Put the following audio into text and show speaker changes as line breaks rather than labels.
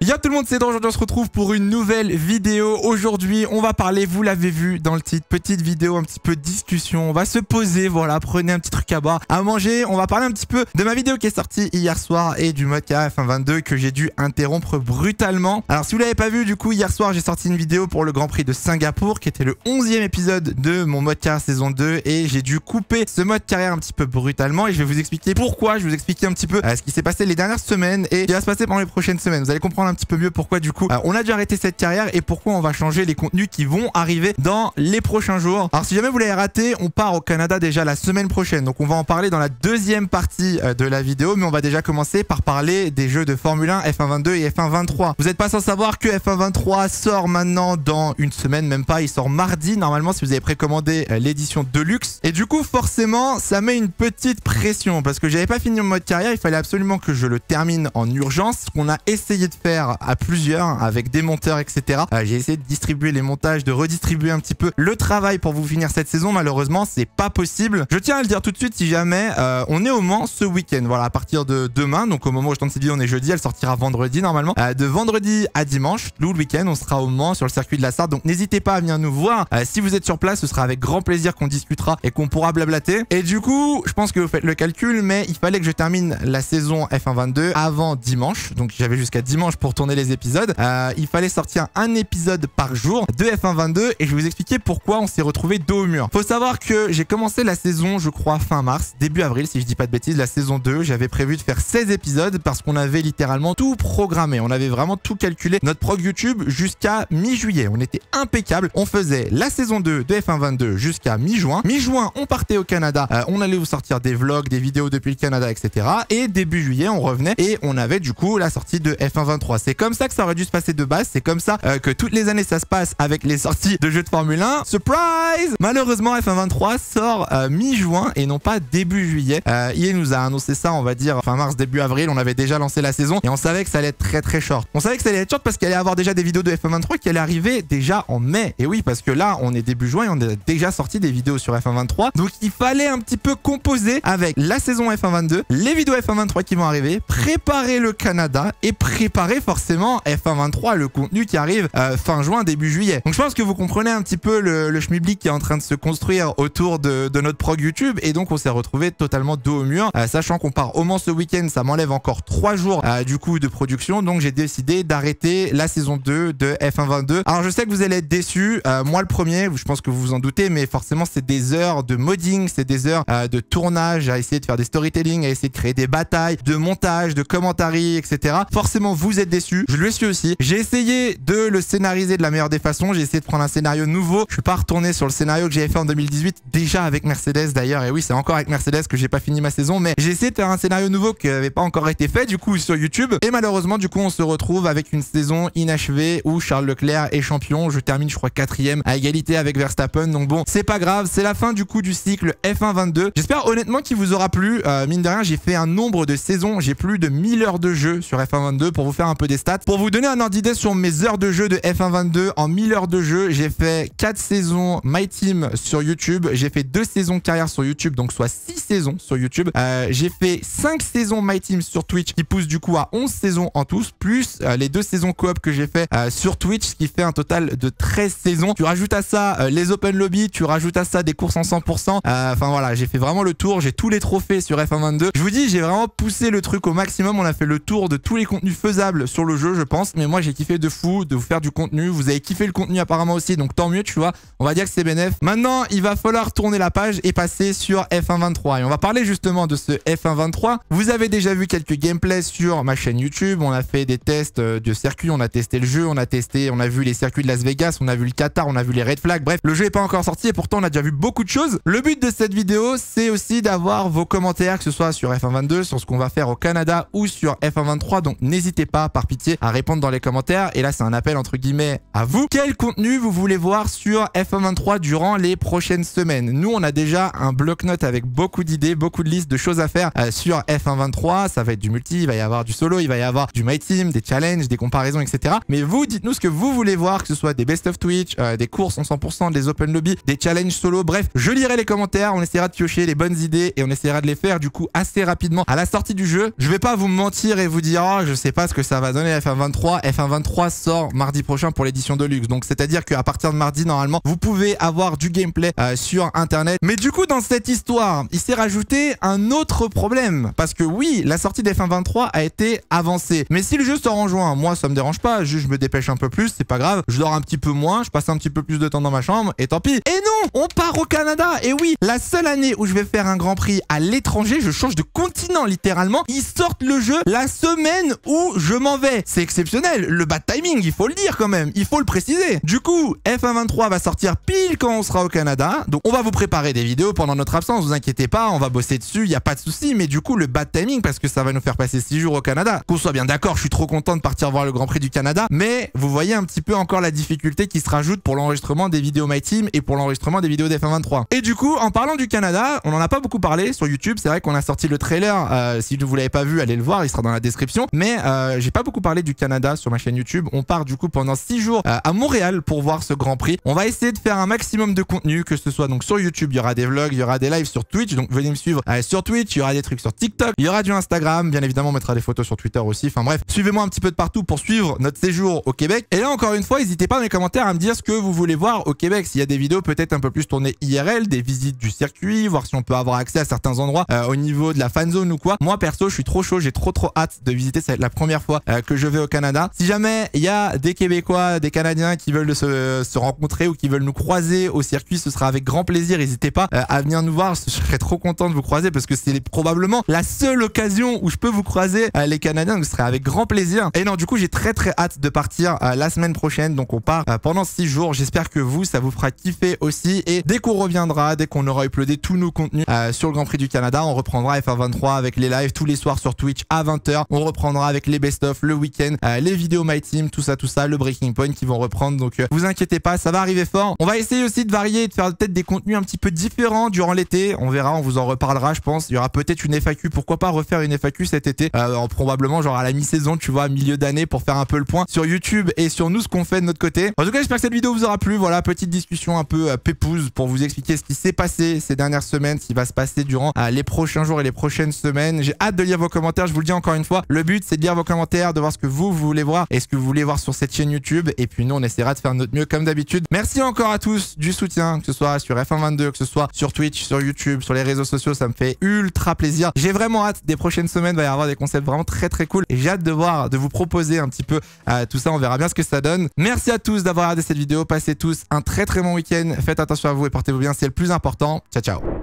Yo tout le monde, c'est Dan. Aujourd'hui on se retrouve pour une nouvelle vidéo. Aujourd'hui on va parler, vous l'avez vu dans le titre, petite vidéo, un petit peu de discussion. On va se poser, voilà, prenez un petit truc à boire, à manger. On va parler un petit peu de ma vidéo qui est sortie hier soir et du mode carré F1-22 que j'ai dû interrompre brutalement. Alors si vous l'avez pas vu, du coup hier soir j'ai sorti une vidéo pour le Grand Prix de Singapour qui était le 11e épisode de mon mode carrière saison 2 et j'ai dû couper ce mode carrière un petit peu brutalement et je vais vous expliquer pourquoi. Je vais vous expliquer un petit peu ce qui s'est passé les dernières semaines et ce qui va se passer pendant les prochaines semaines. Vous allez comprendre un petit peu mieux pourquoi du coup on a dû arrêter cette carrière et pourquoi on va changer les contenus qui vont arriver dans les prochains jours. Alors si jamais vous l'avez raté, on part au Canada déjà la semaine prochaine, donc on va en parler dans la deuxième partie de la vidéo, mais on va déjà commencer par parler des jeux de Formule 1, F1-22 et F1-23. Vous n'êtes pas sans savoir que F1-23 sort maintenant dans une semaine, même pas, il sort mardi normalement si vous avez précommandé l'édition Deluxe, et du coup forcément ça met une petite pression parce que j'avais pas fini mon mode carrière, il fallait absolument que je le termine en urgence, ce qu'on a essayé de faire à plusieurs avec des monteurs etc. J'ai essayé de distribuer les montages, de redistribuer un petit peu le travail pour vous finir cette saison. Malheureusement c'est pas possible. Je tiens à le dire tout de suite, si jamais on est au Mans ce week-end, voilà, à partir de demain, donc au moment où je tourne cette vidéo on est jeudi, elle sortira vendredi normalement, de vendredi à dimanche, tout le week-end on sera au Mans sur le circuit de la Sarthe, donc n'hésitez pas à venir nous voir. Si vous êtes sur place, ce sera avec grand plaisir qu'on discutera et qu'on pourra blablater. Et du coup je pense que vous faites le calcul, mais il fallait que je termine la saison F1-22 avant dimanche, donc j'avais jusqu'à dimanche pour tourner les épisodes. Il fallait sortir un épisode par jour de F1-22 et je vais vous expliquer pourquoi on s'est retrouvé dos au mur. Faut savoir que j'ai commencé la saison, je crois fin mars, début avril si je dis pas de bêtises, la saison 2. J'avais prévu de faire 16 épisodes parce qu'on avait littéralement tout programmé, on avait vraiment tout calculé, notre prog YouTube jusqu'à mi-juillet, on était impeccable. On faisait la saison 2 de F1-22 jusqu'à mi-juin. Mi-juin on partait au Canada, on allait vous sortir des vlogs, des vidéos depuis le Canada etc. Et début juillet on revenait et on avait du coup la sortie de F1-23. C'est comme ça que ça aurait dû se passer de base, c'est comme ça que toutes les années ça se passe avec les sorties de jeux de Formule 1. Surprise! Malheureusement F1-23 sort mi-juin et non pas début juillet. EA nous a annoncé ça, on va dire fin mars, début avril. On avait déjà lancé la saison et on savait que ça allait être très short. On savait que ça allait être short parce qu'il allait y avoir déjà des vidéos de F1-23 qui allaient arriver déjà en mai. Et oui, parce que là on est début juin et on a déjà sorti des vidéos sur F1-23, donc il fallait un petit peu composer avec la saison F1-22, les vidéos F1-23 qui vont arriver, préparer le Canada et préparer forcément F1-23, le contenu qui arrive fin juin, début juillet. Donc je pense que vous comprenez un petit peu le schmilblick qui est en train de se construire autour de notre prog YouTube, et donc on s'est retrouvé totalement dos au mur, sachant qu'on part au Mans ce week-end, ça m'enlève encore 3 jours du coup de production, donc j'ai décidé d'arrêter la saison 2 de F1-22. Alors je sais que vous allez être déçus, moi le premier, je pense que vous vous en doutez, mais forcément c'est des heures de modding, c'est des heures de tournage, à essayer de faire des storytelling, à essayer de créer des batailles, de montage, de commentaries, etc. Forcément vous êtes déçus, je le suis aussi. J'ai essayé de le scénariser de la meilleure des façons, j'ai essayé de prendre un scénario nouveau, je suis pas retourné sur le scénario que j'avais fait en 2018, déjà avec Mercedes d'ailleurs, et oui c'est encore avec Mercedes que j'ai pas fini ma saison, mais j'ai essayé de faire un scénario nouveau qui n'avait pas encore été fait du coup sur YouTube, et malheureusement du coup on se retrouve avec une saison inachevée où Charles Leclerc est champion, je termine je crois 4ème à égalité avec Verstappen, donc bon c'est pas grave, c'est la fin du coup du cycle F1-22. J'espère honnêtement qu'il vous aura plu, mine de rien j'ai fait un nombre de saisons, j'ai plus de 1000 heures de jeu sur F1-22 pour vous faire un peu des stats, pour vous donner un ordre d'idée sur mes heures de jeu de F1-22. En 1000 heures de jeu j'ai fait 4 saisons My Team sur YouTube, j'ai fait 2 saisons carrière sur YouTube, donc soit 6 saisons sur YouTube, j'ai fait 5 saisons My Team sur Twitch qui pousse du coup à 11 saisons en tous, plus les 2 saisons coop que j'ai fait sur Twitch, ce qui fait un total de 13 saisons. Tu rajoutes à ça les open lobby, tu rajoutes à ça des courses en 100%, enfin voilà, j'ai fait vraiment le tour, j'ai tous les trophées sur F1-22. Je vous dis, j'ai vraiment poussé le truc au maximum, on a fait le tour de tous les contenus faisables sur le jeu je pense, mais moi j'ai kiffé de fou de vous faire du contenu, vous avez kiffé le contenu apparemment aussi, donc tant mieux tu vois, on va dire que c'est bénéf. Maintenant il va falloir tourner la page et passer sur F1-23 et on va parler justement de ce F1-23. Vous avez déjà vu quelques gameplays sur ma chaîne YouTube, on a fait des tests de circuits, on a testé le jeu, on a vu les circuits de Las Vegas, on a vu le Qatar, on a vu les red flags, bref le jeu est pas encore sorti et pourtant on a déjà vu beaucoup de choses. Le but de cette vidéo c'est aussi d'avoir vos commentaires, que ce soit sur F1-22, sur ce qu'on va faire au Canada ou sur F1-23, donc n'hésitez pas par pitié à répondre dans les commentaires, et là c'est un appel entre guillemets à vous. Quel contenu vous voulez voir sur F1-23 durant les prochaines semaines? Nous on a déjà un bloc-notes avec beaucoup d'idées, beaucoup de listes de choses à faire sur F1-23, ça va être du multi, il va y avoir du solo, il va y avoir du My Team, des challenges, des comparaisons etc. Mais vous dites-nous ce que vous voulez voir, que ce soit des best of Twitch, des courses en 100%, des open lobby, des challenges solo, bref je lirai les commentaires, on essaiera de piocher les bonnes idées et on essaiera de les faire du coup assez rapidement à la sortie du jeu. Je vais pas vous mentir et vous dire oh je sais pas ce que ça va donné F1 23. F1 23 sort mardi prochain pour l'édition de luxe. Donc c'est-à-dire qu'à partir de mardi, normalement, vous pouvez avoir du gameplay sur internet. Mais du coup, dans cette histoire, il s'est rajouté un autre problème. Parce que oui, la sortie d'F1 23 a été avancée. Mais si le jeu sort en juin, moi ça me dérange pas, je me dépêche un peu plus, c'est pas grave. Je dors un petit peu moins, je passe un petit peu plus de temps dans ma chambre, et tant pis. Et non, on part au Canada. Et oui, la seule année où je vais faire un Grand Prix à l'étranger, je change de continent littéralement. Ils sortent le jeu la semaine où je m'en vais. C'est exceptionnel, le bad timing, il faut le dire quand même, il faut le préciser. Du coup, F1 23 va sortir pile quand on sera au Canada. Donc on va vous préparer des vidéos pendant notre absence, vous inquiétez pas, on va bosser dessus, il n'y a pas de souci. Mais du coup, le bad timing, parce que ça va nous faire passer 6 jours au Canada. Qu'on soit bien d'accord, je suis trop content de partir voir le Grand Prix du Canada. Mais vous voyez un petit peu encore la difficulté qui se rajoute pour l'enregistrement des vidéos My Team et pour l'enregistrement des vidéos d'F1 23. Et du coup, en parlant du Canada, on en a pas beaucoup parlé sur YouTube. C'est vrai qu'on a sorti le trailer. Si vous l'avez pas vu, allez le voir, il sera dans la description. Mais j'ai pas beaucoup parlé du Canada sur ma chaîne YouTube. On part du coup pendant 6 jours à Montréal pour voir ce Grand Prix. On va essayer de faire un maximum de contenu, que ce soit donc sur YouTube, il y aura des vlogs, il y aura des lives sur Twitch. Donc venez me suivre sur Twitch, il y aura des trucs sur TikTok, il y aura du Instagram, bien évidemment on mettra des photos sur Twitter aussi. Enfin bref, suivez-moi un petit peu de partout pour suivre notre séjour au Québec. Et là encore une fois, n'hésitez pas dans les commentaires à me dire ce que vous voulez voir au Québec. S'il y a des vidéos peut-être un peu plus tournées IRL, des visites du circuit, voir si on peut avoir accès à certains endroits au niveau de la fan zone ou quoi. Moi perso, je suis trop chaud, j'ai trop hâte de visiter. Ça va être la première fois que je vais au Canada. Si jamais il y a des Québécois, des Canadiens qui veulent se rencontrer ou qui veulent nous croiser au circuit, ce sera avec grand plaisir. N'hésitez pas à venir nous voir. Je serais trop content de vous croiser parce que c'est probablement la seule occasion où je peux vous croiser les Canadiens. Donc ce serait avec grand plaisir. Et non, du coup, j'ai très hâte de partir la semaine prochaine. Donc on part pendant 6 jours. J'espère que ça vous fera kiffer aussi. Et dès qu'on reviendra, dès qu'on aura uploadé tous nos contenus sur le Grand Prix du Canada, on reprendra F1 23 avec les lives tous les soirs sur Twitch à 20h. On reprendra avec les best-of le week-end, les vidéos My Team, tout ça, le Breaking Point qui vont reprendre. Donc vous inquiétez pas, ça va arriver fort. On va essayer aussi de varier et de faire peut-être des contenus un petit peu différents durant l'été. On verra, on vous en reparlera, je pense. Il y aura peut-être une FAQ. Pourquoi pas refaire une FAQ cet été, probablement genre à la mi-saison, tu vois, milieu d'année, pour faire un peu le point sur YouTube et sur nous, ce qu'on fait de notre côté. En tout cas, j'espère que cette vidéo vous aura plu. Voilà, petite discussion un peu pépouse pour vous expliquer ce qui s'est passé ces dernières semaines, ce qui va se passer durant les prochains jours et les prochaines semaines. J'ai hâte de lire vos commentaires. Je vous le dis encore une fois, le but c'est de lire vos commentaires, de voir ce que vous voulez voir et ce que vous voulez voir sur cette chaîne YouTube. Et puis nous, on essaiera de faire notre mieux comme d'habitude. Merci encore à tous du soutien, que ce soit sur F1 22, que ce soit sur Twitch, sur YouTube, sur les réseaux sociaux. Ça me fait ultra plaisir. J'ai vraiment hâte. Des prochaines semaines, il va y avoir des concepts vraiment très cool. Et j'ai hâte de vous proposer un petit peu tout ça. On verra bien ce que ça donne. Merci à tous d'avoir regardé cette vidéo. Passez tous un très bon week-end. Faites attention à vous et portez-vous bien. C'est le plus important. Ciao.